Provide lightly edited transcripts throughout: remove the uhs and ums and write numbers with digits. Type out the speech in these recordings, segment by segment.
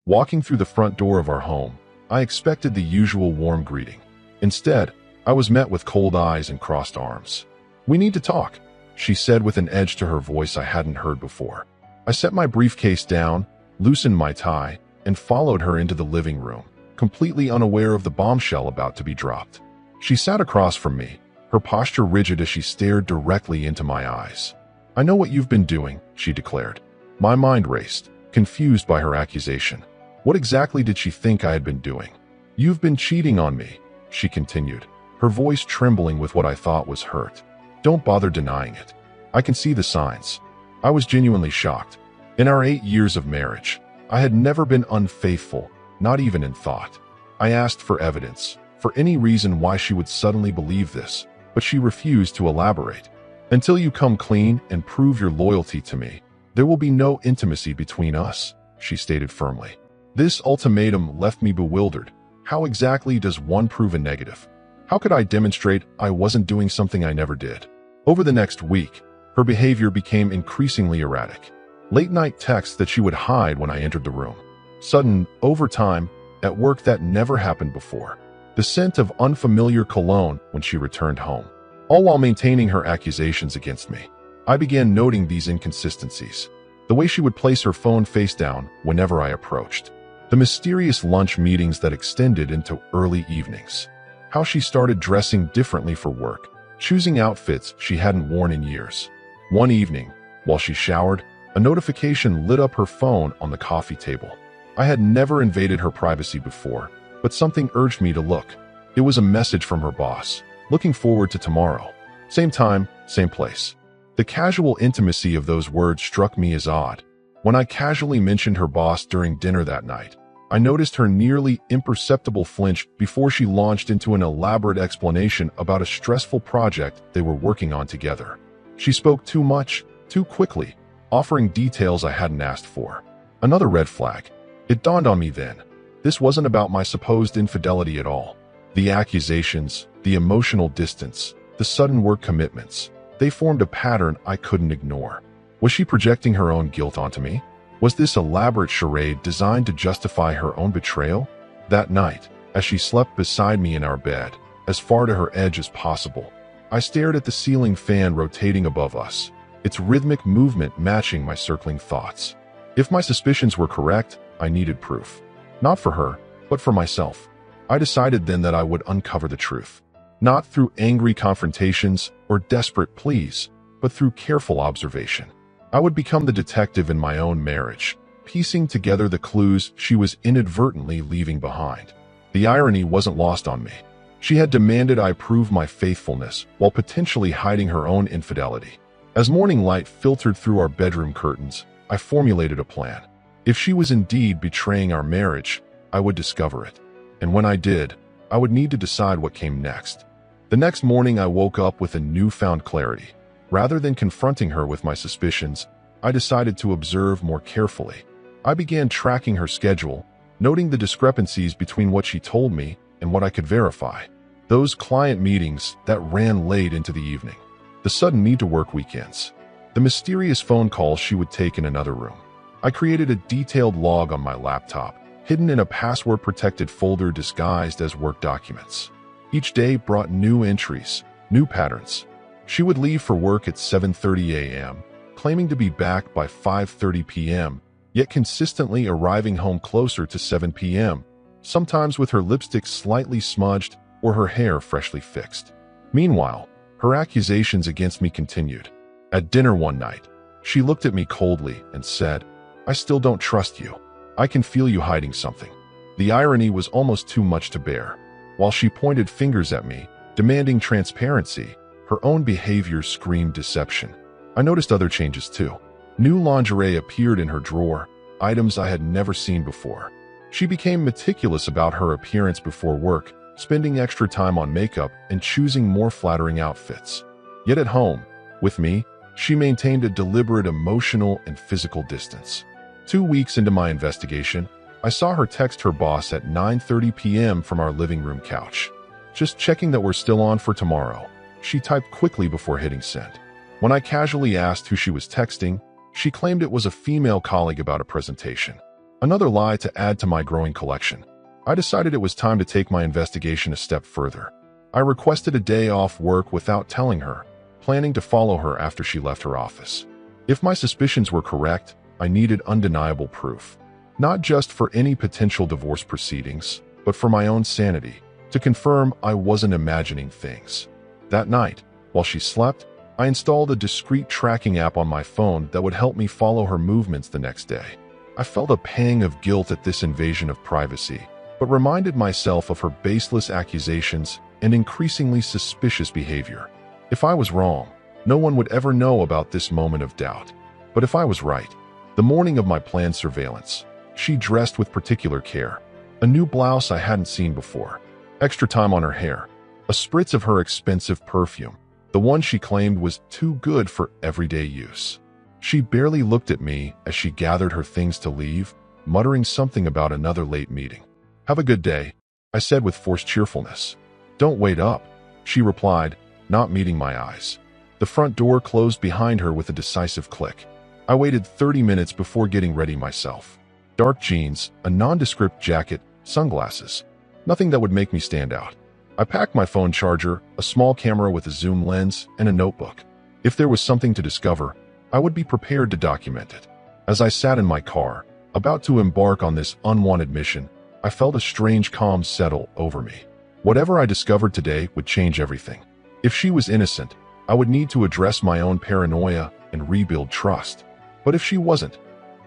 Walking through the front door of our home, I expected the usual warm greeting. Instead, I was met with cold eyes and crossed arms. "We need to talk," she said with an edge to her voice I hadn't heard before. I set my briefcase down, loosened my tie, and followed her into the living room, completely unaware of the bombshell about to be dropped. She sat across from me, her posture rigid as she stared directly into my eyes. "I know what you've been doing," she declared. My mind raced, confused by her accusation. What exactly did she think I had been doing? "You've been cheating on me," she continued, her voice trembling with what I thought was hurt. "Don't bother denying it. I can see the signs." I was genuinely shocked. In our 8 years of marriage, I had never been unfaithful, not even in thought. I asked for evidence, for any reason why she would suddenly believe this, but she refused to elaborate. "Until you come clean and prove your loyalty to me, there will be no intimacy between us," she stated firmly. This ultimatum left me bewildered. How exactly does one prove a negative? How could I demonstrate I wasn't doing something I never did? Over the next week, her behavior became increasingly erratic. Late-night texts that she would hide when I entered the room. Sudden overtime at work that never happened before. The scent of unfamiliar cologne when she returned home. All while maintaining her accusations against me. I began noting these inconsistencies. The way she would place her phone face down whenever I approached. The mysterious lunch meetings that extended into early evenings. How she started dressing differently for work, choosing outfits she hadn't worn in years. One evening, while she showered, a notification lit up her phone on the coffee table. I had never invaded her privacy before, but something urged me to look. It was a message from her boss. "Looking forward to tomorrow. Same time, same place." The casual intimacy of those words struck me as odd. When I casually mentioned her boss during dinner that night, I noticed her nearly imperceptible flinch before she launched into an elaborate explanation about a stressful project they were working on together. She spoke too much, too quickly, offering details I hadn't asked for. Another red flag. It dawned on me then. This wasn't about my supposed infidelity at all. The accusations, the emotional distance, the sudden work commitments, they formed a pattern I couldn't ignore. Was she projecting her own guilt onto me? Was this elaborate charade designed to justify her own betrayal? That night, as she slept beside me in our bed, as far to her edge as possible, I stared at the ceiling fan rotating above us, its rhythmic movement matching my circling thoughts. If my suspicions were correct, I needed proof. Not for her, but for myself. I decided then that I would uncover the truth. Not through angry confrontations or desperate pleas, but through careful observation. I would become the detective in my own marriage, piecing together the clues she was inadvertently leaving behind. The irony wasn't lost on me. She had demanded I prove my faithfulness while potentially hiding her own infidelity. As morning light filtered through our bedroom curtains, I formulated a plan. If she was indeed betraying our marriage, I would discover it. And when I did, I would need to decide what came next. The next morning I woke up with a newfound clarity. Rather than confronting her with my suspicions, I decided to observe more carefully. I began tracking her schedule, noting the discrepancies between what she told me and what I could verify. Those client meetings that ran late into the evening. The sudden need to work weekends. The mysterious phone calls she would take in another room. I created a detailed log on my laptop, hidden in a password-protected folder disguised as work documents. Each day brought new entries, new patterns. She would leave for work at 7:30 a.m., claiming to be back by 5:30 p.m., yet consistently arriving home closer to 7 p.m., sometimes with her lipstick slightly smudged or her hair freshly fixed. Meanwhile, her accusations against me continued. At dinner one night, she looked at me coldly and said, "I still don't trust you. I can feel you hiding something." The irony was almost too much to bear. While she pointed fingers at me, demanding transparency, her own behavior screamed deception. I noticed other changes too. New lingerie appeared in her drawer, items I had never seen before. She became meticulous about her appearance before work, spending extra time on makeup and choosing more flattering outfits. Yet at home, with me, she maintained a deliberate emotional and physical distance. 2 weeks into my investigation, I saw her text her boss at 9:30 p.m. from our living room couch. "Just checking that we're still on for tomorrow," she typed quickly before hitting send. When I casually asked who she was texting, she claimed it was a female colleague about a presentation. Another lie to add to my growing collection. I decided it was time to take my investigation a step further. I requested a day off work without telling her, planning to follow her after she left her office. If my suspicions were correct, I needed undeniable proof. Not just for any potential divorce proceedings, but for my own sanity, to confirm I wasn't imagining things. That night, while she slept, I installed a discreet tracking app on my phone that would help me follow her movements the next day. I felt a pang of guilt at this invasion of privacy, but reminded myself of her baseless accusations and increasingly suspicious behavior. If I was wrong, no one would ever know about this moment of doubt. But if I was right, the morning of my planned surveillance, she dressed with particular care. A new blouse I hadn't seen before, extra time on her hair, a spritz of her expensive perfume, the one she claimed was too good for everyday use. She barely looked at me as she gathered her things to leave, muttering something about another late meeting. "Have a good day," I said with forced cheerfulness. "Don't wait up," she replied, not meeting my eyes. The front door closed behind her with a decisive click. I waited 30 minutes before getting ready myself. Dark jeans, a nondescript jacket, sunglasses. Nothing that would make me stand out. I packed my phone charger, a small camera with a zoom lens, and a notebook. If there was something to discover, I would be prepared to document it. As I sat in my car, about to embark on this unwanted mission, I felt a strange calm settle over me. Whatever I discovered today would change everything. If she was innocent, I would need to address my own paranoia and rebuild trust. But if she wasn't,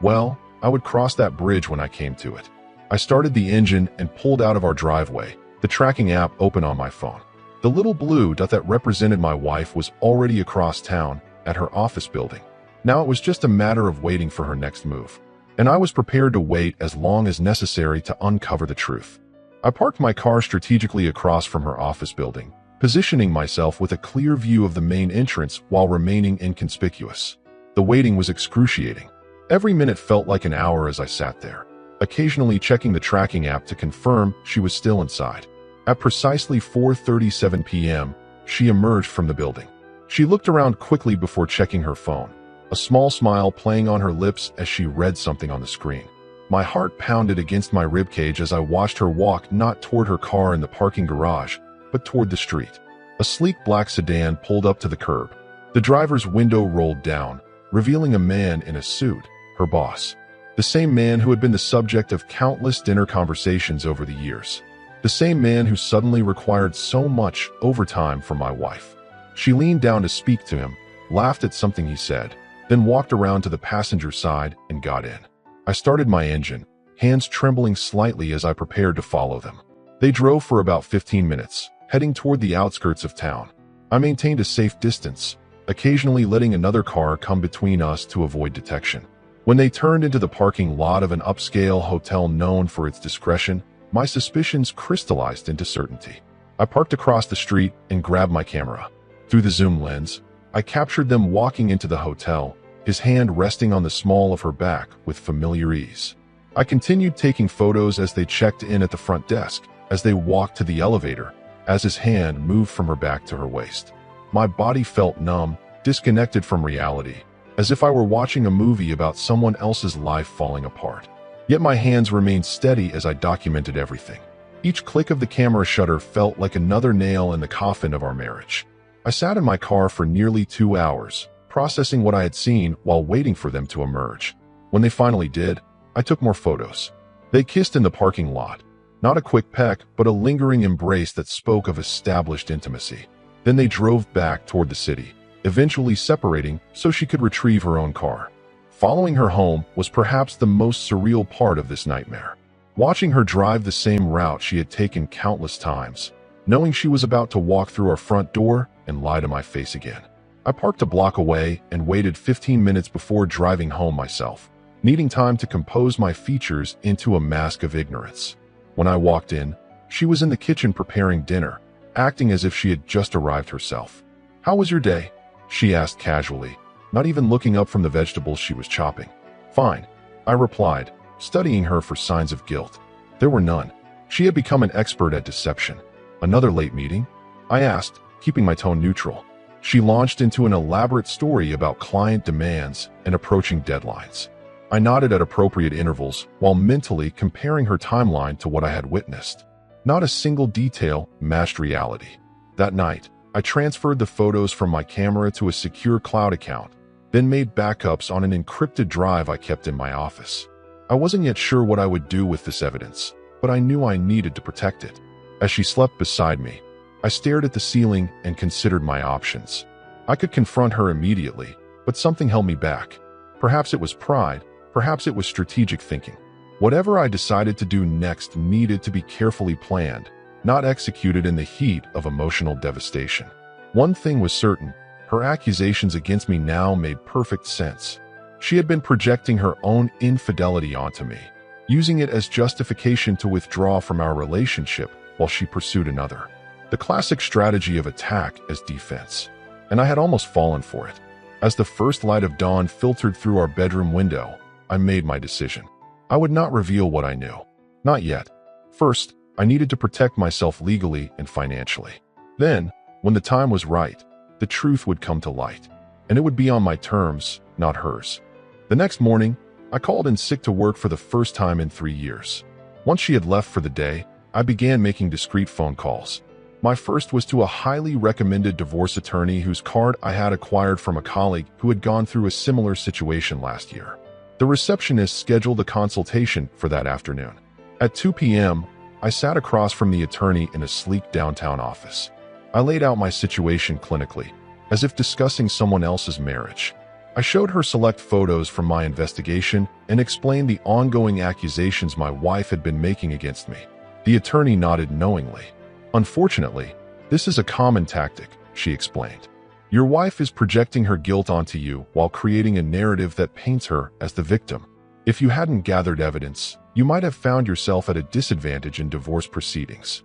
well, I would cross that bridge when I came to it. I started the engine and pulled out of our driveway, the tracking app open on my phone. The little blue dot that represented my wife was already across town at her office building. Now it was just a matter of waiting for her next move. And I was prepared to wait as long as necessary to uncover the truth. I parked my car strategically across from her office building, positioning myself with a clear view of the main entrance while remaining inconspicuous. The waiting was excruciating. Every minute felt like an hour as I sat there, occasionally checking the tracking app to confirm she was still inside. At precisely 4:37 p.m., she emerged from the building. She looked around quickly before checking her phone, a small smile playing on her lips as she read something on the screen. My heart pounded against my ribcage as I watched her walk not toward her car in the parking garage, but toward the street. A sleek black sedan pulled up to the curb. The driver's window rolled down, revealing a man in a suit, her boss. The same man who had been the subject of countless dinner conversations over the years. The same man who suddenly required so much overtime from my wife. She leaned down to speak to him, laughed at something he said, then walked around to the passenger side and got in. I started my engine, hands trembling slightly as I prepared to follow them. They drove for about 15 minutes, heading toward the outskirts of town. I maintained a safe distance, occasionally letting another car come between us to avoid detection. When they turned into the parking lot of an upscale hotel known for its discretion, my suspicions crystallized into certainty. I parked across the street and grabbed my camera. Through the zoom lens, I captured them walking into the hotel, his hand resting on the small of her back with familiar ease. I continued taking photos as they checked in at the front desk, as they walked to the elevator, as his hand moved from her back to her waist. My body felt numb, disconnected from reality, as if I were watching a movie about someone else's life falling apart. Yet my hands remained steady as I documented everything. Each click of the camera shutter felt like another nail in the coffin of our marriage. I sat in my car for nearly 2 hours, processing what I had seen while waiting for them to emerge. When they finally did, I took more photos. They kissed in the parking lot. Not a quick peck, but a lingering embrace that spoke of established intimacy. Then they drove back toward the city, eventually separating so she could retrieve her own car. Following her home was perhaps the most surreal part of this nightmare. Watching her drive the same route she had taken countless times, knowing she was about to walk through our front door and lie to my face again. I parked a block away and waited 15 minutes before driving home myself, needing time to compose my features into a mask of ignorance. When I walked in, she was in the kitchen preparing dinner, acting as if she had just arrived herself. "How was your day?" she asked casually, not even looking up from the vegetables she was chopping. "Fine," I replied, studying her for signs of guilt. There were none. She had become an expert at deception. "Another late meeting?" I asked, keeping my tone neutral. She launched into an elaborate story about client demands and approaching deadlines. I nodded at appropriate intervals while mentally comparing her timeline to what I had witnessed. Not a single detail matched reality. That night, I transferred the photos from my camera to a secure cloud account, then made backups on an encrypted drive I kept in my office. I wasn't yet sure what I would do with this evidence, but I knew I needed to protect it. As she slept beside me, I stared at the ceiling and considered my options. I could confront her immediately, but something held me back. Perhaps it was pride, perhaps it was strategic thinking. Whatever I decided to do next needed to be carefully planned, not executed in the heat of emotional devastation. One thing was certain, her accusations against me now made perfect sense. She had been projecting her own infidelity onto me, using it as justification to withdraw from our relationship while she pursued another. The classic strategy of attack as defense. And I had almost fallen for it. As the first light of dawn filtered through our bedroom window, I made my decision. I would not reveal what I knew. Not yet. First, I needed to protect myself legally and financially. Then, when the time was right, the truth would come to light. And it would be on my terms, not hers. The next morning, I called in sick to work for the first time in 3 years. Once she had left for the day, I began making discreet phone calls. My first was to a highly recommended divorce attorney whose card I had acquired from a colleague who had gone through a similar situation last year. The receptionist scheduled a consultation for that afternoon. At 2 p.m., I sat across from the attorney in a sleek downtown office. I laid out my situation clinically, as if discussing someone else's marriage. I showed her select photos from my investigation and explained the ongoing accusations my wife had been making against me. The attorney nodded knowingly. Unfortunately, this is a common tactic, she explained. Your wife is projecting her guilt onto you while creating a narrative that paints her as the victim. If you hadn't gathered evidence, you might have found yourself at a disadvantage in divorce proceedings.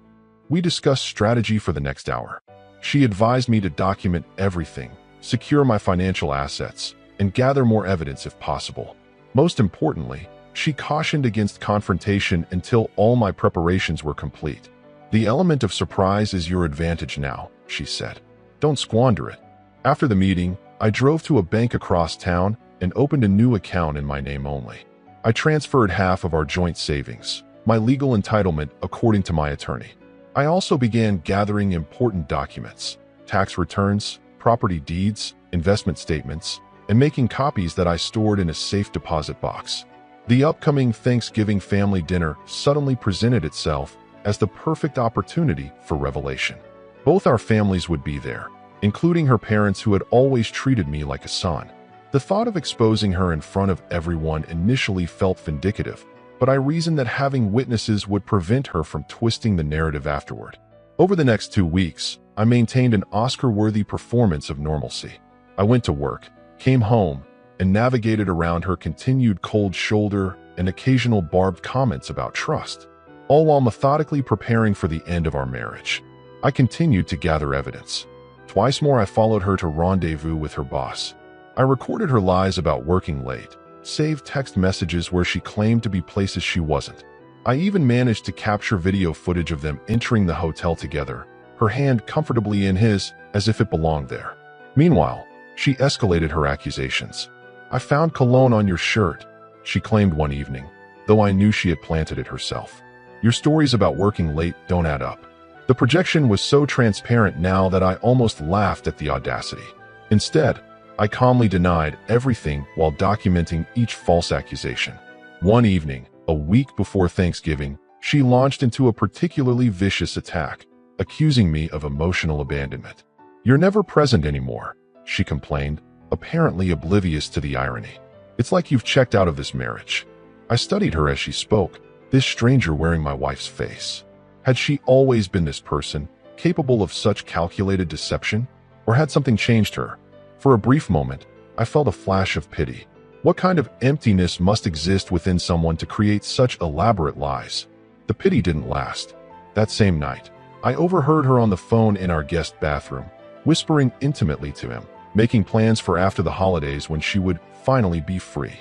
We discussed strategy for the next hour. She advised me to document everything, secure my financial assets, and gather more evidence if possible. Most importantly, she cautioned against confrontation until all my preparations were complete. The element of surprise is your advantage now, she said. Don't squander it. After the meeting, I drove to a bank across town and opened a new account in my name only. I transferred half of our joint savings, my legal entitlement according to my attorney. I also began gathering important documents, tax returns, property deeds, investment statements, and making copies that I stored in a safe deposit box. The upcoming Thanksgiving family dinner suddenly presented itself as the perfect opportunity for revelation. Both our families would be there, including her parents who had always treated me like a son. The thought of exposing her in front of everyone initially felt vindicative, but I reasoned that having witnesses would prevent her from twisting the narrative afterward. Over the next 2 weeks, I maintained an Oscar-worthy performance of normalcy. I went to work, came home, and navigated around her continued cold shoulder and occasional barbed comments about trust, all while methodically preparing for the end of our marriage. I continued to gather evidence. Twice more I followed her to rendezvous with her boss. I recorded her lies about working late, saved text messages where she claimed to be places she wasn't. I even managed to capture video footage of them entering the hotel together, her hand comfortably in his, as if it belonged there. Meanwhile, she escalated her accusations. I found cologne on your shirt, she claimed one evening, though I knew she had planted it herself. Your stories about working late don't add up. The projection was so transparent now that I almost laughed at the audacity. Instead, I calmly denied everything while documenting each false accusation. One evening, a week before Thanksgiving, she launched into a particularly vicious attack, accusing me of emotional abandonment. You're never present anymore, she complained, apparently oblivious to the irony. It's like you've checked out of this marriage. I studied her as she spoke, this stranger wearing my wife's face. Had she always been this person, capable of such calculated deception? Or had something changed her? For a brief moment, I felt a flash of pity. What kind of emptiness must exist within someone to create such elaborate lies? The pity didn't last. That same night, I overheard her on the phone in our guest bathroom, whispering intimately to him, making plans for after the holidays when she would finally be free.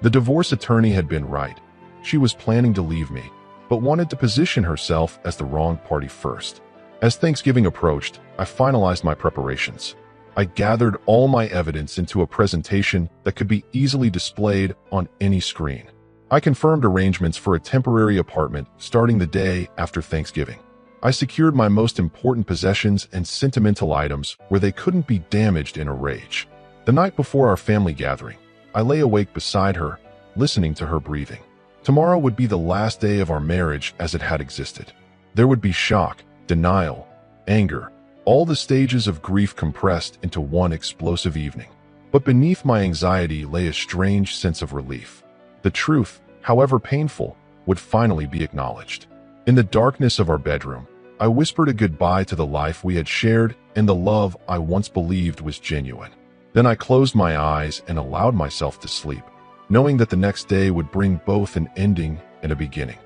The divorce attorney had been right. She was planning to leave me, but wanted to position herself as the wrong party first. As Thanksgiving approached, I finalized my preparations. I gathered all my evidence into a presentation that could be easily displayed on any screen. I confirmed arrangements for a temporary apartment starting the day after Thanksgiving. I secured my most important possessions and sentimental items where they couldn't be damaged in a rage. The night before our family gathering, I lay awake beside her, listening to her breathing. Tomorrow would be the last day of our marriage as it had existed. There would be shock, denial, anger, all the stages of grief compressed into one explosive evening. But beneath my anxiety lay a strange sense of relief. The truth, however painful, would finally be acknowledged. In the darkness of our bedroom, I whispered a goodbye to the life we had shared and the love I once believed was genuine. Then I closed my eyes and allowed myself to sleep, knowing that the next day would bring both an ending and a beginning.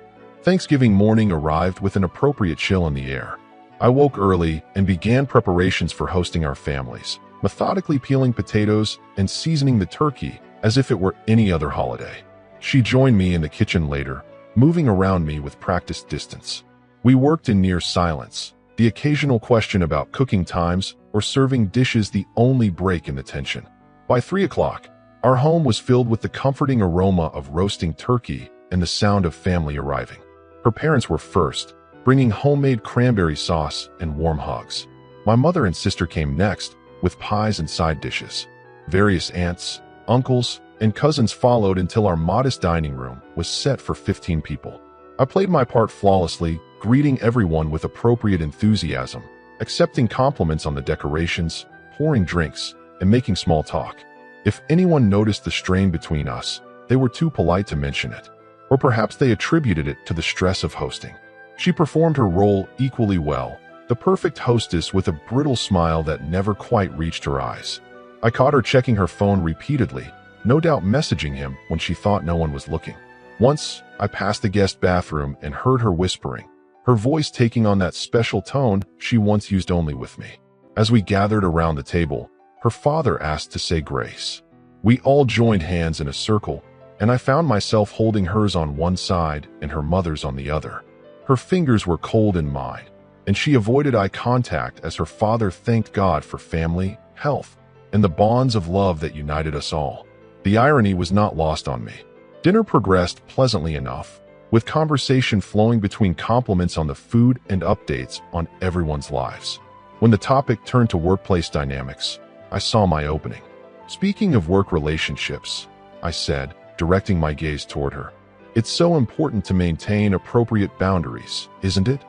Thanksgiving morning arrived with an appropriate chill in the air. I woke early and began preparations for hosting our families, methodically peeling potatoes and seasoning the turkey as if it were any other holiday. She joined me in the kitchen later, moving around me with practiced distance. We worked in near silence, the occasional question about cooking times or serving dishes the only break in the tension. By 3 o'clock, our home was filled with the comforting aroma of roasting turkey and the sound of family arriving. Her parents were first, bringing homemade cranberry sauce and warm hugs. My mother and sister came next, with pies and side dishes. Various aunts, uncles, and cousins followed until our modest dining room was set for 15 people. I played my part flawlessly, greeting everyone with appropriate enthusiasm, accepting compliments on the decorations, pouring drinks, and making small talk. If anyone noticed the strain between us, they were too polite to mention it. Or perhaps they attributed it to the stress of hosting. She performed her role equally well, the perfect hostess with a brittle smile that never quite reached her eyes. I caught her checking her phone repeatedly, no doubt messaging him when she thought no one was looking. Once, I passed the guest bathroom and heard her whispering, her voice taking on that special tone she once used only with me. As we gathered around the table, her father asked to say grace. We all joined hands in a circle, and I found myself holding hers on one side and her mother's on the other. Her fingers were cold in mine, and she avoided eye contact as her father thanked God for family, health, and the bonds of love that united us all. The irony was not lost on me. Dinner progressed pleasantly enough, with conversation flowing between compliments on the food and updates on everyone's lives. When the topic turned to workplace dynamics, I saw my opening. Speaking of work relationships, I said, directing my gaze toward her, it's so important to maintain appropriate boundaries, isn't it?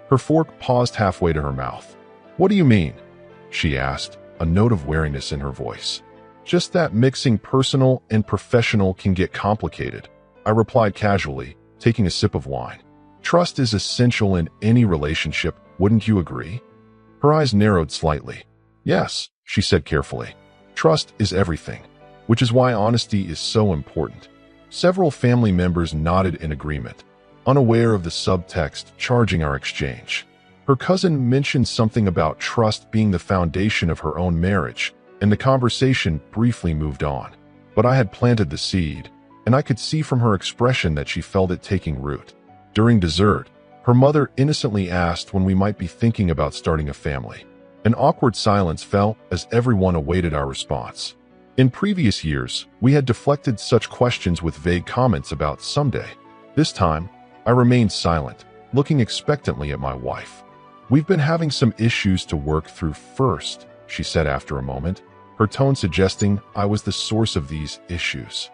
Her fork paused halfway to her mouth. What do you mean? She asked, a note of wariness in her voice. Just that mixing personal and professional can get complicated, I replied casually, taking a sip of wine. Trust is essential in any relationship, wouldn't you agree? Her eyes narrowed slightly. Yes, she said carefully. Trust is everything, which is why honesty is so important. Several family members nodded in agreement, unaware of the subtext charging our exchange. Her cousin mentioned something about trust being the foundation of her own marriage, and the conversation briefly moved on. But I had planted the seed, and I could see from her expression that she felt it taking root. During dessert, her mother innocently asked when we might be thinking about starting a family. An awkward silence fell as everyone awaited our response. In previous years, we had deflected such questions with vague comments about someday. This time, I remained silent, looking expectantly at my wife. We've been having some issues to work through first, she said after a moment, her tone suggesting I was the source of these issues.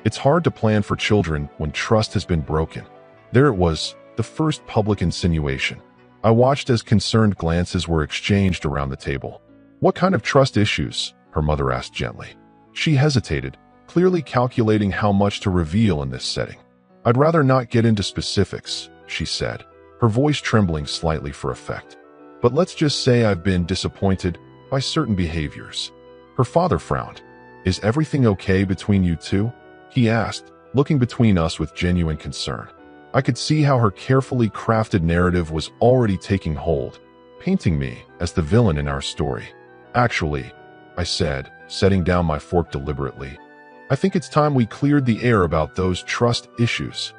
It's hard to plan for children when trust has been broken. There it was, the first public insinuation. I watched as concerned glances were exchanged around the table. What kind of trust issues? Her mother asked gently. She hesitated, clearly calculating how much to reveal in this setting. I'd rather not get into specifics, she said, her voice trembling slightly for effect. But let's just say I've been disappointed by certain behaviors. Her father frowned. Is everything okay between you two? He asked, looking between us with genuine concern. I could see how her carefully crafted narrative was already taking hold, painting me as the villain in our story. Actually, I said, setting down my fork deliberately, I think it's time we cleared the air about those trust issues.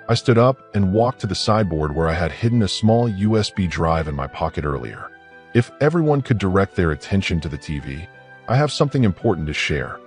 I stood up and walked to the sideboard where I had hidden a small USB drive in my pocket earlier. If everyone could direct their attention to the TV, I have something important to share.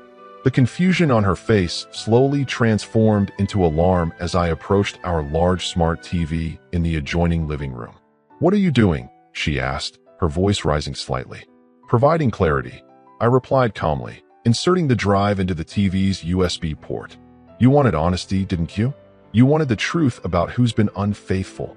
The confusion on her face slowly transformed into alarm as I approached our large smart TV in the adjoining living room. "What are you doing?" she asked, her voice rising slightly. "Providing clarity," I replied calmly, inserting the drive into the TV's USB port. "You wanted honesty, didn't you? You wanted the truth about who's been unfaithful."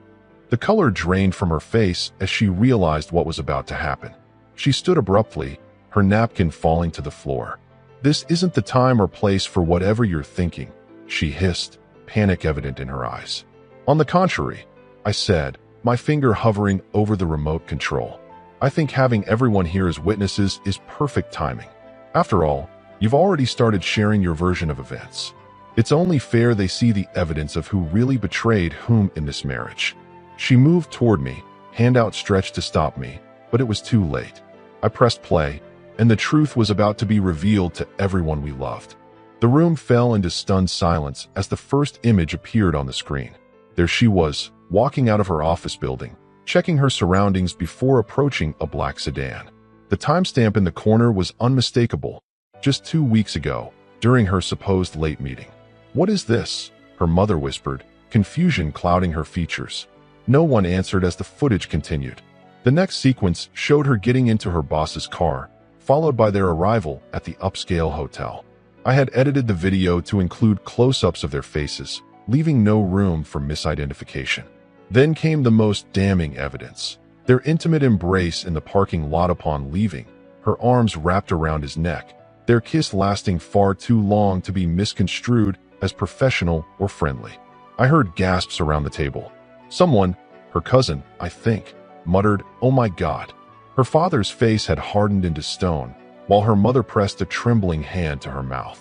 The color drained from her face as she realized what was about to happen. She stood abruptly, her napkin falling to the floor. "This isn't the time or place for whatever you're thinking," she hissed, panic evident in her eyes. "On the contrary," I said, my finger hovering over the remote control. "I think having everyone here as witnesses is perfect timing. After all, you've already started sharing your version of events. It's only fair they see the evidence of who really betrayed whom in this marriage." She moved toward me, hand outstretched to stop me, but it was too late. I pressed play, and the truth was about to be revealed to everyone we loved. The room fell into stunned silence as the first image appeared on the screen. There she was, walking out of her office building, checking her surroundings before approaching a black sedan. The timestamp in the corner was unmistakable, just 2 weeks ago, during her supposed late meeting. "What is this?" her mother whispered, confusion clouding her features. No one answered as the footage continued. The next sequence showed her getting into her boss's car, followed by their arrival at the upscale hotel. I had edited the video to include close-ups of their faces, leaving no room for misidentification. Then came the most damning evidence: their intimate embrace in the parking lot upon leaving, her arms wrapped around his neck, their kiss lasting far too long to be misconstrued as professional or friendly. I heard gasps around the table. Someone, her cousin, I think, muttered, "Oh my God." Her father's face had hardened into stone, while her mother pressed a trembling hand to her mouth.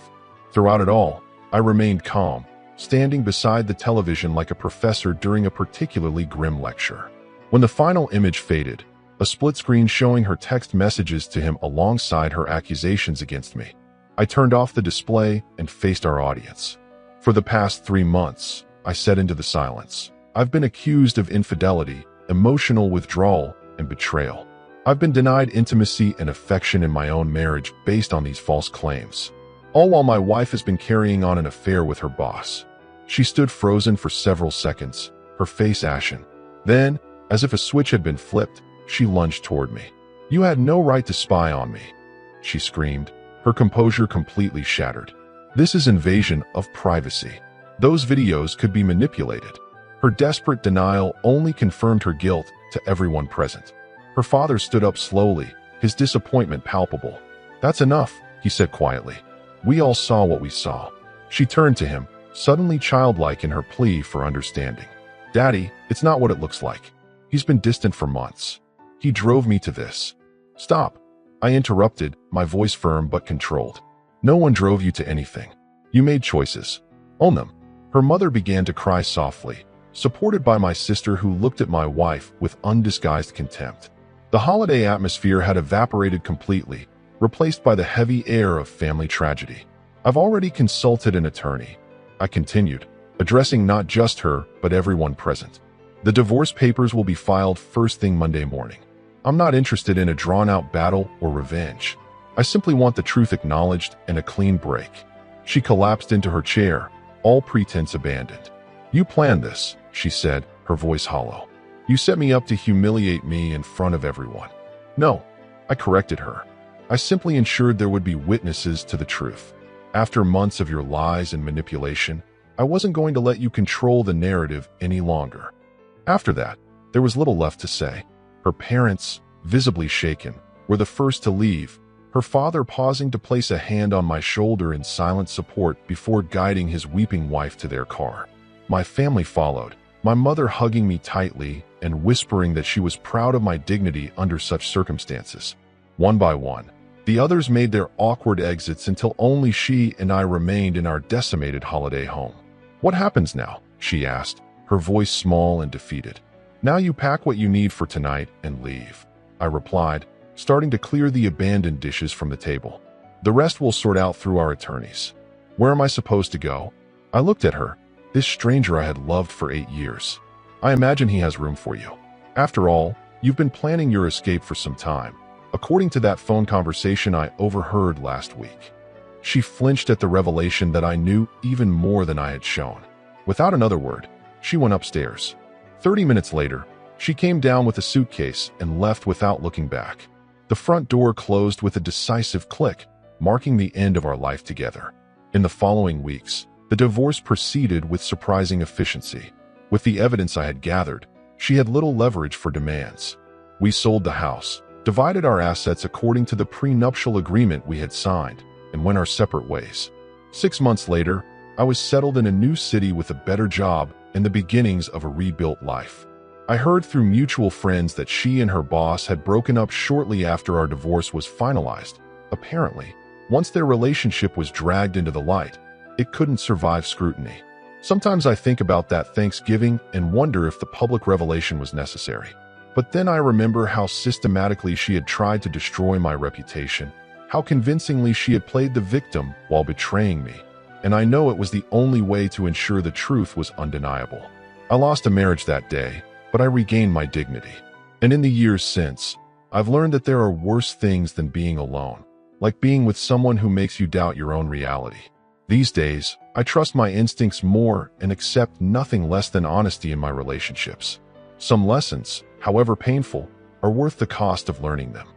Throughout it all, I remained calm, standing beside the television like a professor during a particularly grim lecture. When the final image faded, a split screen showing her text messages to him alongside her accusations against me, I turned off the display and faced our audience. "For the past 3 months," I said into the silence, "I've been accused of infidelity, emotional withdrawal, and betrayal. I've been denied intimacy and affection in my own marriage based on these false claims. All while my wife has been carrying on an affair with her boss." She stood frozen for several seconds, her face ashen. Then, as if a switch had been flipped, she lunged toward me. "You had no right to spy on me," she screamed, her composure completely shattered. "This is invasion of privacy. Those videos could be manipulated." Her desperate denial only confirmed her guilt to everyone present. Her father stood up slowly, his disappointment palpable. "That's enough," he said quietly. "We all saw what we saw." She turned to him, suddenly childlike in her plea for understanding. "Daddy, it's not what it looks like. He's been distant for months. He drove me to this." "Stop," I interrupted, my voice firm but controlled. "No one drove you to anything. You made choices. Own them." Her mother began to cry softly, supported by my sister who looked at my wife with undisguised contempt. The holiday atmosphere had evaporated completely, replaced by the heavy air of family tragedy. "I've already consulted an attorney," I continued, addressing not just her, but everyone present. "The divorce papers will be filed first thing Monday morning. I'm not interested in a drawn-out battle or revenge. I simply want the truth acknowledged and a clean break." She collapsed into her chair, all pretense abandoned. "You planned this," she said, her voice hollow. "You set me up to humiliate me in front of everyone." "No," I corrected her. "I simply ensured there would be witnesses to the truth. After months of your lies and manipulation, I wasn't going to let you control the narrative any longer." After that, there was little left to say. Her parents, visibly shaken, were the first to leave, her father pausing to place a hand on my shoulder in silent support before guiding his weeping wife to their car. My family followed, my mother hugging me tightly and whispering that she was proud of my dignity under such circumstances. One by one, the others made their awkward exits until only she and I remained in our decimated holiday home. "What happens now?" she asked, her voice small and defeated. "Now you pack what you need for tonight and leave," I replied, starting to clear the abandoned dishes from the table. "The rest we'll sort out through our attorneys." "Where am I supposed to go?" I looked at her, this stranger I had loved for 8 years. "I imagine he has room for you. After all, You've been planning your escape for some time, according to that phone conversation I overheard last week. She flinched at the revelation that I knew even more than I had shown. Without another word, she went upstairs. 30 minutes later, she came down with a suitcase and left without looking back. The front door closed with a decisive click, marking the end of our life together. In the following weeks, the divorce proceeded with surprising efficiency. With the evidence I had gathered, she had little leverage for demands. We sold the house, divided our assets according to the prenuptial agreement we had signed, and went our separate ways. 6 months later, I was settled in a new city with a better job and the beginnings of a rebuilt life. I heard through mutual friends that she and her boss had broken up shortly after our divorce was finalized. Apparently, once their relationship was dragged into the light, it couldn't survive scrutiny. Sometimes I think about that Thanksgiving and wonder if the public revelation was necessary. But then I remember how systematically she had tried to destroy my reputation, how convincingly she had played the victim while betraying me, and I know it was the only way to ensure the truth was undeniable. I lost a marriage that day, but I regained my dignity. And in the years since, I've learned that there are worse things than being alone, like being with someone who makes you doubt your own reality. These days, I trust my instincts more and accept nothing less than honesty in my relationships. Some lessons, however painful, are worth the cost of learning them.